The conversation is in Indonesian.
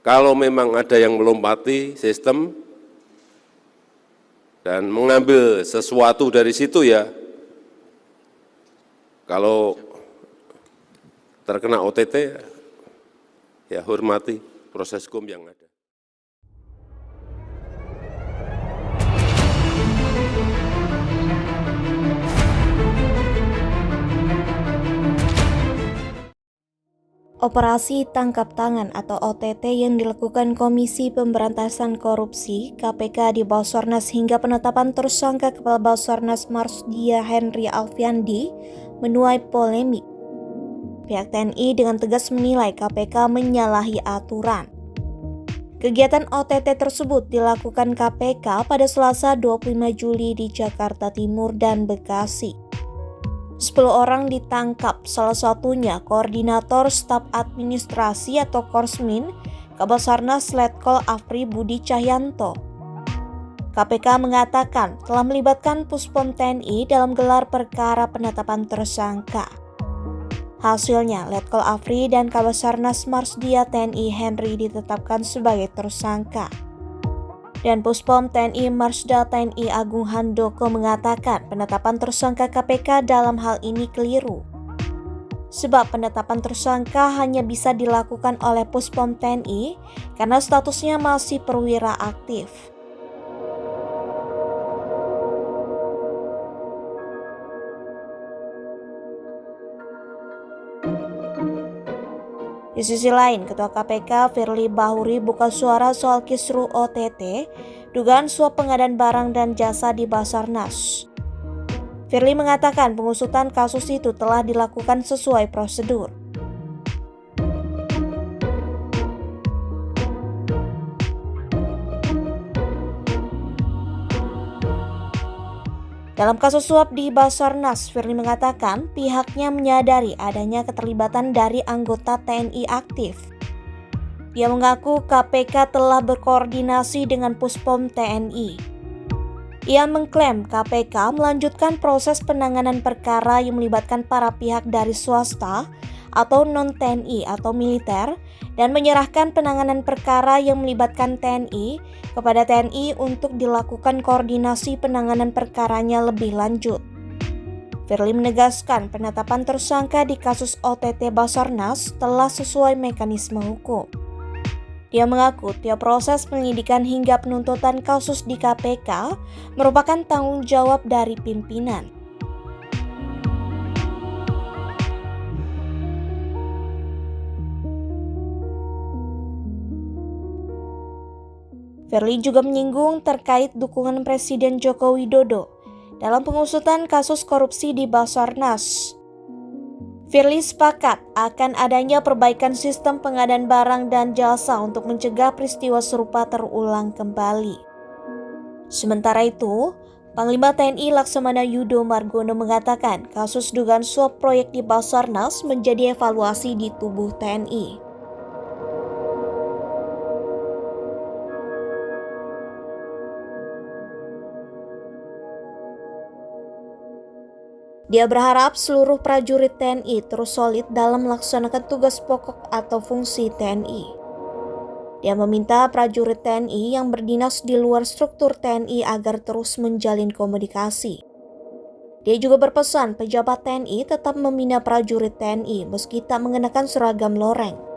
Kalau memang ada yang melompati sistem dan mengambil sesuatu dari situ ya, kalau terkena OTT ya hormati proses hukum yang ada. Operasi tangkap tangan atau OTT yang dilakukan Komisi Pemberantasan Korupsi (KPK) di Basarnas hingga penetapan tersangka Kepala Basarnas Marsdia Henry Alfiandi menuai polemik. Pihak TNI dengan tegas menilai KPK menyalahi aturan. Kegiatan OTT tersebut dilakukan KPK pada Selasa 25 Juli di Jakarta Timur dan Bekasi. 10 orang ditangkap, salah satunya Koordinator Staf Administrasi atau Korsmin Kabasarnas Letkol Afri Budi Cahyanto. KPK mengatakan telah melibatkan Puspom TNI dalam gelar perkara penetapan tersangka. Hasilnya, Letkol Afri dan Kabasarnas Marsdia TNI Henry ditetapkan sebagai tersangka. Dan Puspom TNI Marsda TNI Agung Handoko mengatakan penetapan tersangka KPK dalam hal ini keliru. Sebab penetapan tersangka hanya bisa dilakukan oleh Puspom TNI karena statusnya masih perwira aktif. Di sisi lain, Ketua KPK Firly Bahuri buka suara soal kisru OTT, dugaan suap pengadaan barang dan jasa di Basarnas. Firly mengatakan pengusutan kasus itu telah dilakukan sesuai prosedur. Dalam kasus suap di Basarnas, Firly mengatakan pihaknya menyadari adanya keterlibatan dari anggota TNI aktif. Dia mengaku KPK telah berkoordinasi dengan Puspom TNI. Ia mengklaim KPK melanjutkan proses penanganan perkara yang melibatkan para pihak dari swasta atau non-TNI atau militer dan menyerahkan penanganan perkara yang melibatkan TNI kepada TNI untuk dilakukan koordinasi penanganan perkaranya lebih lanjut. Firly menegaskan penetapan tersangka di kasus OTT Basarnas telah sesuai mekanisme hukum. Dia mengaku tiap proses penyidikan hingga penuntutan kasus di KPK merupakan tanggung jawab dari pimpinan. Firly juga menyinggung terkait dukungan Presiden Joko Widodo dalam pengusutan kasus korupsi di Basarnas. Firly sepakat akan adanya perbaikan sistem pengadaan barang dan jasa untuk mencegah peristiwa serupa terulang kembali. Sementara itu, Panglima TNI Laksamana Yudo Margono mengatakan kasus dugaan suap proyek di Basarnas menjadi evaluasi di tubuh TNI. Dia berharap seluruh prajurit TNI terus solid dalam melaksanakan tugas pokok atau fungsi TNI. Dia meminta prajurit TNI yang berdinas di luar struktur TNI agar terus menjalin komunikasi. Dia juga berpesan pejabat TNI tetap membina prajurit TNI meski tak mengenakan seragam loreng.